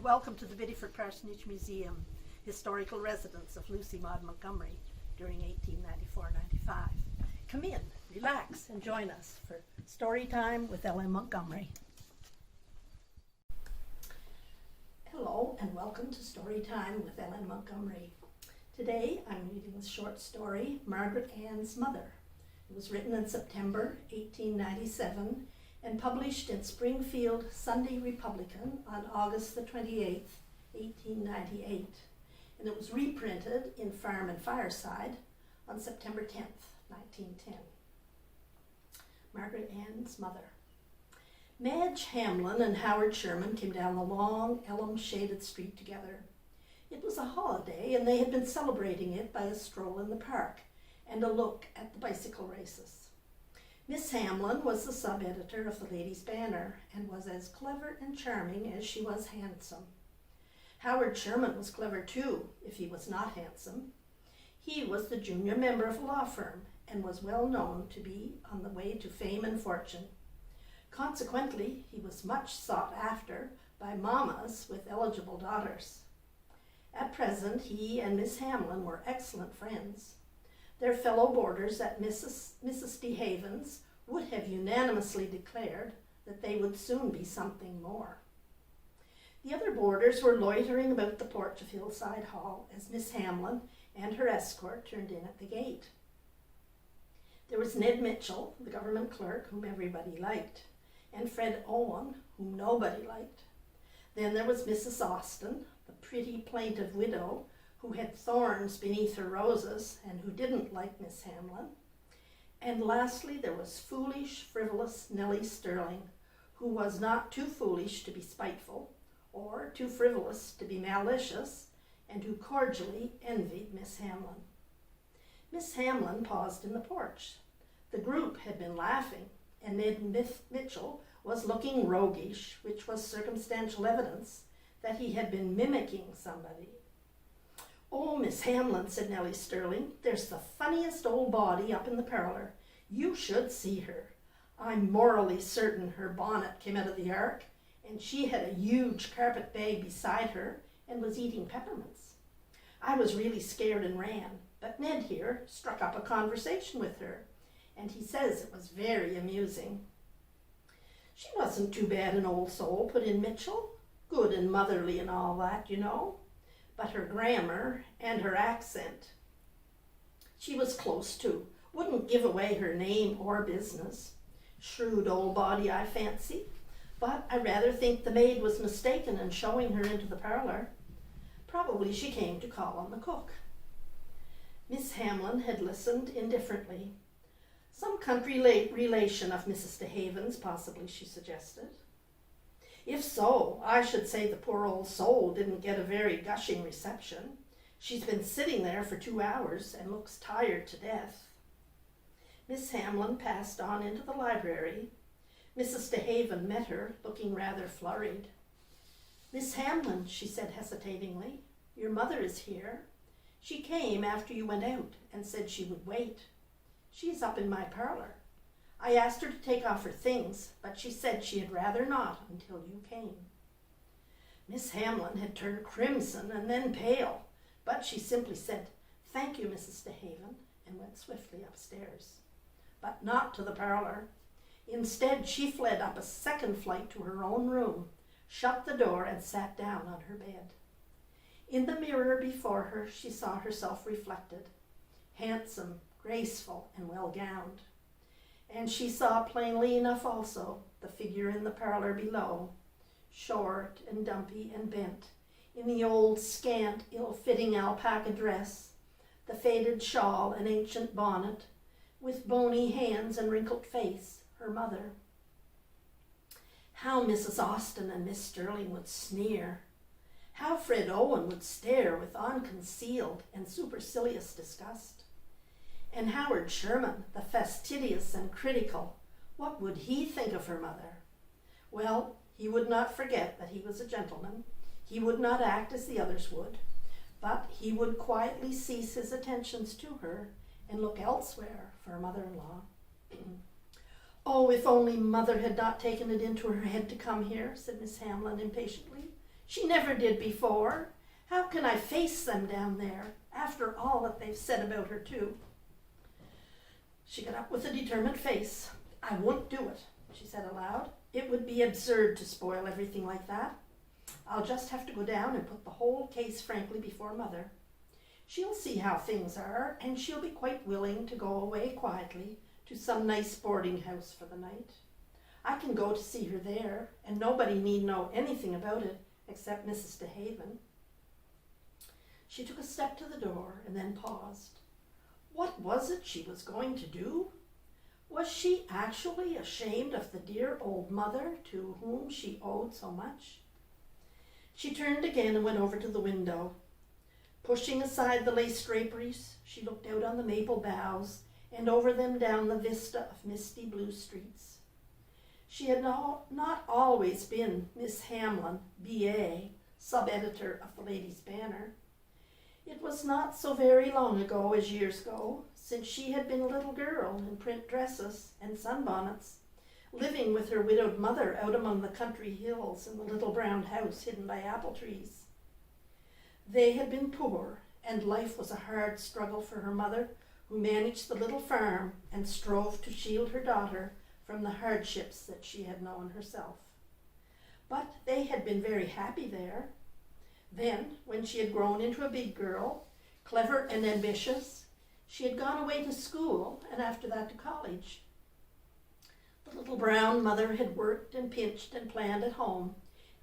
welcome to the Biddeford Parsonage Museum, historical residence of Lucy Maud Montgomery during 1894-95. Come in, relax, and join us for Storytime with LM Montgomery. Hello, and welcome to Storytime with LM Montgomery. Today, I'm reading the short story, Margaret Anne's Mother. It was written in September 1897 and published in Springfield Sunday Republican on August the 28th, 1898. And it was reprinted in Farm and Fireside on September 10th, 1910. Margaret Anne's Mother. Madge Hamlin and Howard Sherman came down the long, elm-shaded street together. It was a holiday, and they had been celebrating it by a stroll in the park and a look at the bicycle races. Miss Hamlin was the sub-editor of the Ladies' Banner and was as clever and charming as she was handsome. Howard Sherman was clever too, if he was not handsome. He was the junior member of a law firm and was well known to be on the way to fame and fortune. Consequently, he was much sought after by mammas with eligible daughters. At present, he and Miss Hamlin were excellent friends. Their fellow boarders at Mrs. DeHaven's would have unanimously declared that they would soon be something more. The other boarders were loitering about the porch of Hillside Hall as Miss Hamlin and her escort turned in at the gate. There was Ned Mitchell, the government clerk, whom everybody liked, and Fred Owen, whom nobody liked. Then there was Mrs. Austen, the pretty plaintive widow who had thorns beneath her roses and who didn't like Miss Hamlin. And lastly, there was foolish, frivolous Nellie Sterling, who was not too foolish to be spiteful or too frivolous to be malicious, and who cordially envied Miss Hamlin. Miss Hamlin paused in the porch. The group had been laughing, and Ned Mitchell was looking roguish, which was circumstantial evidence that he had been mimicking somebody. "Oh, Miss Hamlin," said Nellie Sterling, "there's the funniest old body up in the parlor. You should see her. I'm morally certain her bonnet came out of the ark, and she had a huge carpet bag beside her and was eating peppermints. I was really scared and ran, but Ned here struck up a conversation with her, and he says it was very amusing." "She wasn't too bad an old soul," put in Mitchell. "Good and motherly and all that, you know. But her grammar and her accent. She was close too. Wouldn't give away her name or business. Shrewd old body, I fancy. But I rather think the maid was mistaken in showing her into the parlor. Probably she came to call on the cook." Miss Hamlin had listened indifferently. "Some country relation of Mrs. DeHaven's, possibly," she suggested. "If so, I should say the poor old soul didn't get a very gushing reception. She's been sitting there for 2 hours and looks tired to death." Miss Hamlin passed on into the library. Mrs. DeHaven met her, looking rather flurried. "Miss Hamlin," she said hesitatingly, "your mother is here. She came after you went out and said she would wait. She's up in my parlor. I asked her to take off her things, but she said she had rather not until you came." Miss Hamlin had turned crimson and then pale, but she simply said, "Thank you, Mrs. DeHaven," and went swiftly upstairs. But not to the parlor. Instead, she fled up a second flight to her own room, shut the door, and sat down on her bed. In the mirror before her, she saw herself reflected, handsome, graceful, and well-gowned. And she saw plainly enough also the figure in the parlor below, short and dumpy and bent, in the old scant, ill-fitting alpaca dress, the faded shawl and ancient bonnet, with bony hands and wrinkled face, her mother. How Mrs. Austen and Miss Sterling would sneer! How Fred Owen would stare with unconcealed and supercilious disgust! And Howard Sherman, the fastidious and critical, what would he think of her mother? Well, he would not forget that he was a gentleman. He would not act as the others would, but he would quietly cease his attentions to her and look elsewhere for a mother-in-law. "Oh, if only Mother had not taken it into her head to come here," said Miss Hamlin impatiently. She never did before. How can I face them down there, after all that they've said about her, too? She got up with a determined face. I won't do it, she said aloud. It would be absurd to spoil everything like that. I'll just have to go down and put the whole case frankly before Mother. She'll see how things are, and she'll be quite willing to go away quietly to some nice boarding house for the night. I can go to see her there, and nobody need know anything about it except Mrs. DeHaven. She took a step to the door and then paused. What was it she was going to do? Was she actually ashamed of the dear old mother to whom she owed so much? She turned again and went over to the window. Pushing aside the lace draperies, she looked out on the maple boughs and over them down the vista of misty blue streets. She had not always been Miss Hamlin, B.A., sub-editor of the Ladies' Banner. It was not so very long ago as years go, since she had been a little girl in print dresses and sunbonnets, living with her widowed mother out among the country hills in the little brown house hidden by apple trees. They had been poor, and life was a hard struggle for her mother, who managed the little farm and strove to shield her daughter from the hardships that she had known herself. But they had been very happy there. Then, when she had grown into a big girl, clever and ambitious, she had gone away to school and after that to college. The little brown mother had worked and pinched and planned at home,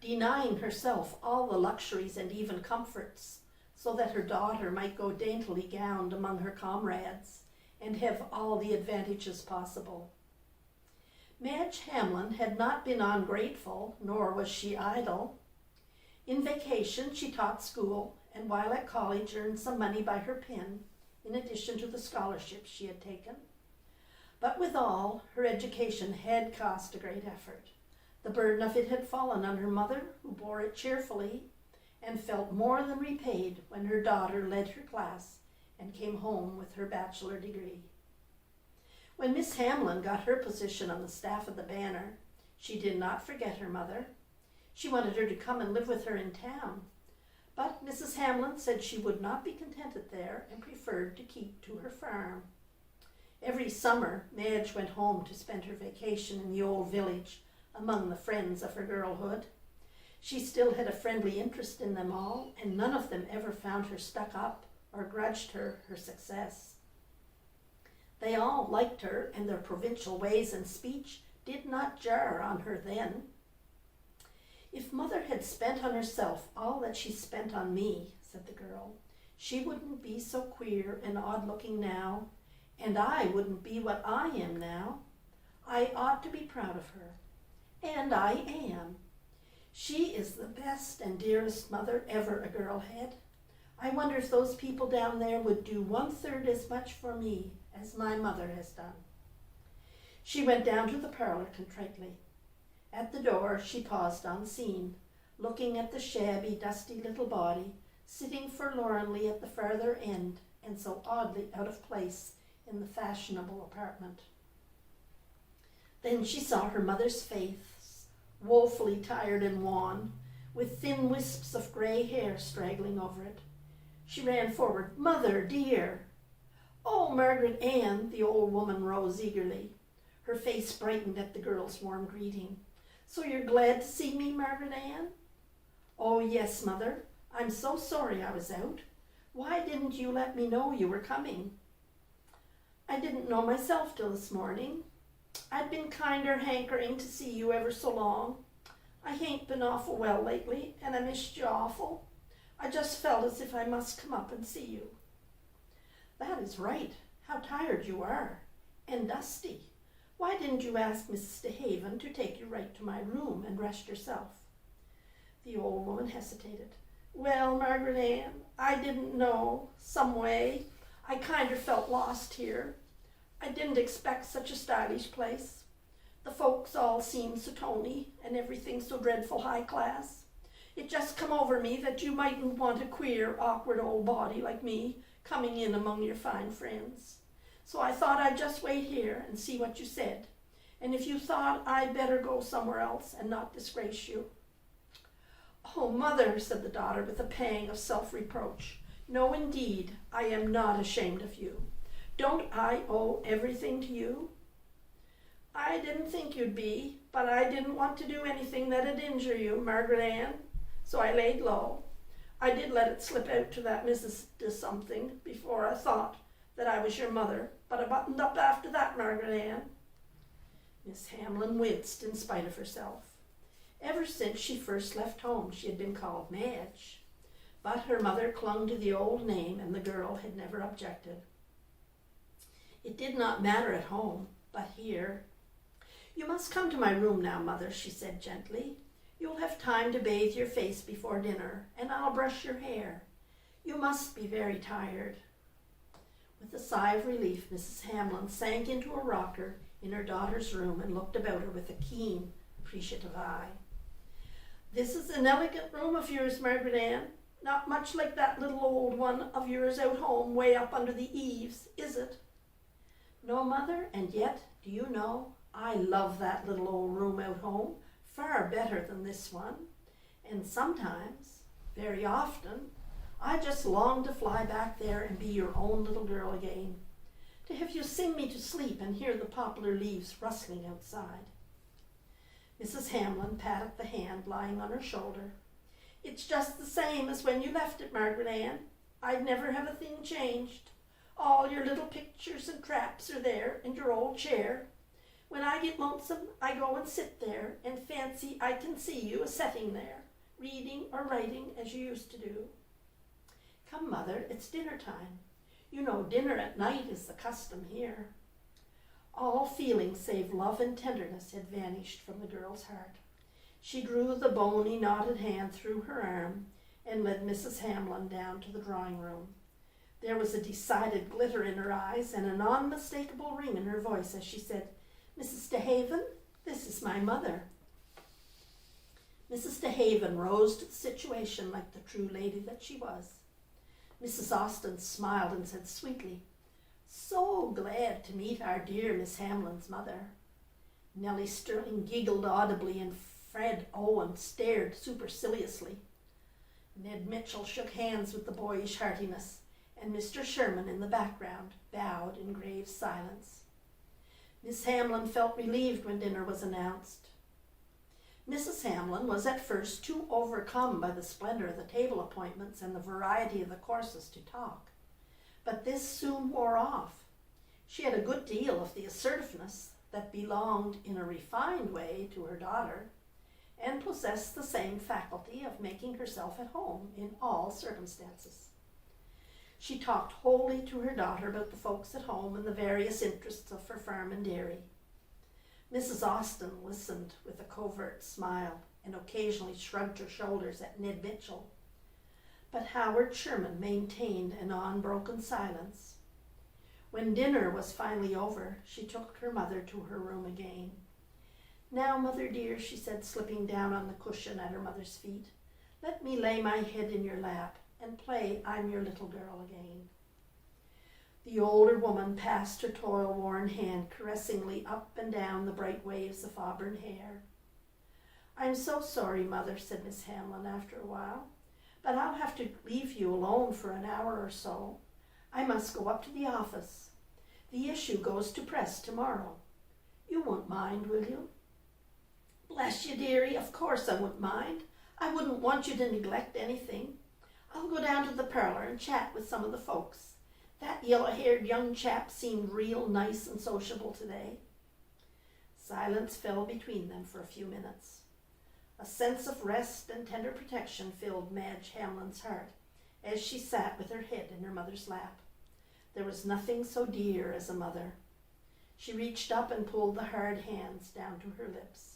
denying herself all the luxuries and even comforts, so that her daughter might go daintily gowned among her comrades and have all the advantages possible. Madge Hamlin had not been ungrateful, nor was she idle. In vacation, she taught school, and while at college earned some money by her pen, in addition to the scholarships she had taken. But withal, her education had cost a great effort. The burden of it had fallen on her mother, who bore it cheerfully, and felt more than repaid when her daughter led her class and came home with her bachelor degree. When Miss Hamlin got her position on the staff of the Banner, she did not forget her mother. She wanted her to come and live with her in town, but Mrs. Hamlin said she would not be contented there and preferred to keep to her farm. Every summer, Madge went home to spend her vacation in the old village among the friends of her girlhood. She still had a friendly interest in them all, and none of them ever found her stuck up or grudged her success. They all liked her, and their provincial ways and speech did not jar on her then. If Mother had spent on herself all that she spent on me, said the girl, she wouldn't be so queer and odd-looking now, and I wouldn't be what I am now. I ought to be proud of her, and I am. She is the best and dearest mother ever a girl had. I wonder if those people down there would do 1/3 as much for me as my mother has done. She went down to the parlor contritely. At the door she paused unseen, looking at the shabby, dusty little body, sitting forlornly at the farther end and so oddly out of place in the fashionable apartment. Then she saw her mother's face, woefully tired and wan, with thin wisps of gray hair straggling over it. She ran forward. "Mother, dear!" "Oh, Margaret Ann," the old woman rose eagerly. Her face brightened at the girl's warm greeting. "So you're glad to see me, Margaret Ann?" "Oh, yes, Mother. I'm so sorry I was out. Why didn't you let me know you were coming?" "I didn't know myself till this morning. I'd been kinder hankering to see you ever so long. I hain't been awful well lately, and I missed you awful. I just felt as if I must come up and see you." "That is right. How tired you are, and dusty. Why didn't you ask Mrs. DeHaven to take you right to my room and rest yourself?" The old woman hesitated. "Well, Margaret Ann, I didn't know, some way. I kinder felt lost here. I didn't expect such a stylish place. The folks all seem so tony, and everything so dreadful high class. It just come over me that you mightn't want a queer, awkward old body like me coming in among your fine friends. So I thought I'd just wait here and see what you said, and if you thought I'd better go somewhere else and not disgrace you." Oh, Mother, said the daughter with a pang of self-reproach. No, indeed, I am not ashamed of you. Don't I owe everything to you? I didn't think you'd be, but I didn't want to do anything that'd injure you, Margaret Ann, so I laid low. I did let it slip out to that Mrs. something before I thought that I was your mother, but I buttoned up after that, Margaret Ann. Miss Hamlin winced in spite of herself. Ever since she first left home, she had been called Madge, but her mother clung to the old name, and the girl had never objected. It did not matter at home, but here. You must come to my room now, Mother, she said gently. You'll have time to bathe your face before dinner, and I'll brush your hair. You must be very tired. With a sigh of relief, Mrs. Hamlin sank into a rocker in her daughter's room and looked about her with a keen, appreciative eye. This is an elegant room of yours, Margaret Ann. Not much like that little old one of yours out home way up under the eaves, is it? No, Mother, and yet, do you know, I love that little old room out home far better than this one. And sometimes, very often, I just long to fly back there and be your own little girl again, to have you sing me to sleep and hear the poplar leaves rustling outside. Mrs. Hamlin patted the hand lying on her shoulder. It's just the same as when you left it, Margaret Ann. I'd never have a thing changed. All your little pictures and traps are there, and your old chair. When I get lonesome, I go and sit there and fancy I can see you a-setting there, reading or writing as you used to do. Come, Mother, it's dinner time. You know dinner at night is the custom here. All feeling save love and tenderness had vanished from the girl's heart. She drew the bony, knotted hand through her arm and led Mrs. Hamlin down to the drawing room. There was a decided glitter in her eyes and an unmistakable ring in her voice as she said, Mrs. DeHaven, this is my mother. Mrs. DeHaven rose to the situation like the true lady that she was. Mrs. Austen smiled and said sweetly, So glad to meet our dear Miss Hamlin's mother. Nellie Sterling giggled audibly and Fred Owen stared superciliously. Ned Mitchell shook hands with the boyish heartiness, and Mr. Sherman in the background bowed in grave silence. Miss Hamlin felt relieved when dinner was announced. Mrs. Hamlin was at first too overcome by the splendor of the table appointments and the variety of the courses to talk, but this soon wore off. She had a good deal of the assertiveness that belonged in a refined way to her daughter, and possessed the same faculty of making herself at home in all circumstances. She talked wholly to her daughter about the folks at home and the various interests of her farm and dairy. Mrs. Austen listened with a covert smile and occasionally shrugged her shoulders at Ned Mitchell. But Howard Sherman maintained an unbroken silence. When dinner was finally over, she took her mother to her room again. Now, Mother dear, she said, slipping down on the cushion at her mother's feet, let me lay my head in your lap and play I'm your little girl again. The older woman passed her toil-worn hand caressingly up and down the bright waves of auburn hair. I'm so sorry, Mother, said Miss Hamlin after a while, but I'll have to leave you alone for an hour or so. I must go up to the office. The issue goes to press tomorrow. You won't mind, will you? Bless you, dearie, of course I wouldn't mind. I wouldn't want you to neglect anything. I'll go down to the parlor and chat with some of the folks. That yellow-haired young chap seemed real nice and sociable today. Silence fell between them for a few minutes. A sense of rest and tender protection filled Madge Hamlin's heart as she sat with her head in her mother's lap. There was nothing so dear as a mother. She reached up and pulled the hard hands down to her lips.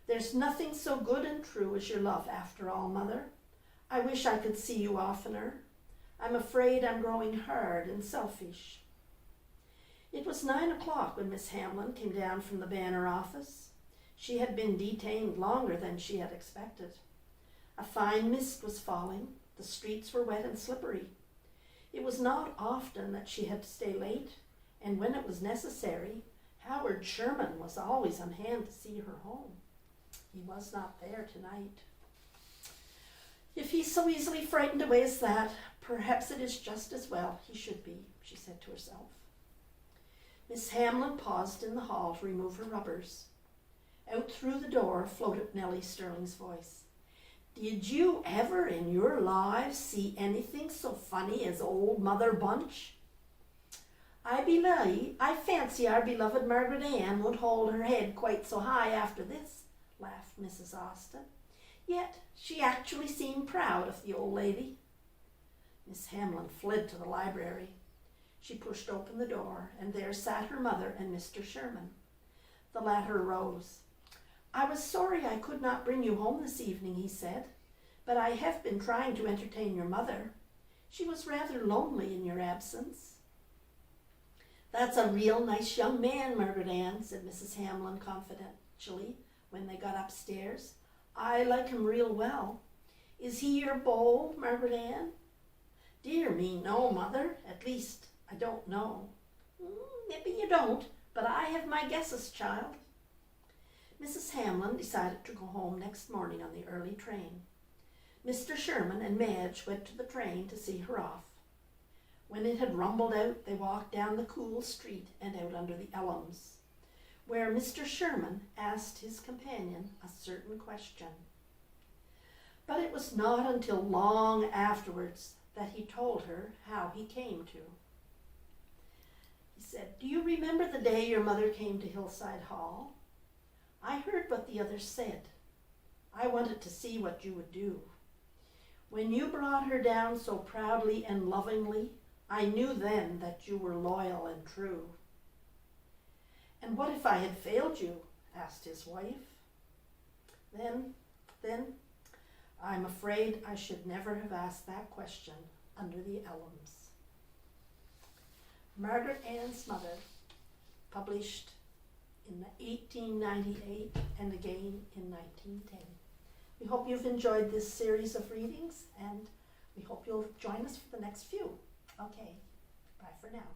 There's nothing so good and true as your love after all, Mother. I wish I could see you oftener. I'm afraid I'm growing hard and selfish. It was 9 o'clock when Miss Hamlin came down from the Banner office. She had been detained longer than she had expected. A fine mist was falling. The streets were wet and slippery. It was not often that she had to stay late, and when it was necessary, Howard Sherman was always on hand to see her home. He was not there tonight. If he's so easily frightened away as that, perhaps it is just as well he should be, she said to herself. Miss Hamlin paused in the hall to remove her rubbers. Out through the door floated Nellie Sterling's voice. Did you ever in your lives see anything so funny as old Mother Bunch? I fancy our beloved Margaret Ann won't hold her head quite so high after this, laughed Mrs. Austen. Yet she actually seemed proud of the old lady. Miss Hamlin fled to the library. She pushed open the door, and there sat her mother and Mr. Sherman. The latter rose. I was sorry I could not bring you home this evening, he said, but I have been trying to entertain your mother. She was rather lonely in your absence. That's a real nice young man, Margaret Ann, said Mrs. Hamlin confidentially when they got upstairs. I like him real well. Is he your beau, Margaret Ann? Dear me, no, Mother. At least, I don't know. Maybe you don't, but I have my guesses, child. Mrs. Hamlin decided to go home next morning on the early train. Mr. Sherman and Madge went to the train to see her off. When it had rumbled out, they walked down the cool street and out under the elms, where Mr. Sherman asked his companion a certain question. But it was not until long afterwards that he told her how he came to. He said, Do you remember the day your mother came to Hillside Hall? I heard what the others said. I wanted to see what you would do. When you brought her down so proudly and lovingly, I knew then that you were loyal and true. And what if I had failed you? Asked his wife. Then, I'm afraid I should never have asked that question under the elms. Margaret Ann's Mother, published in 1898 and again in 1910. We hope you've enjoyed this series of readings, and we hope you'll join us for the next few. Okay, bye for now.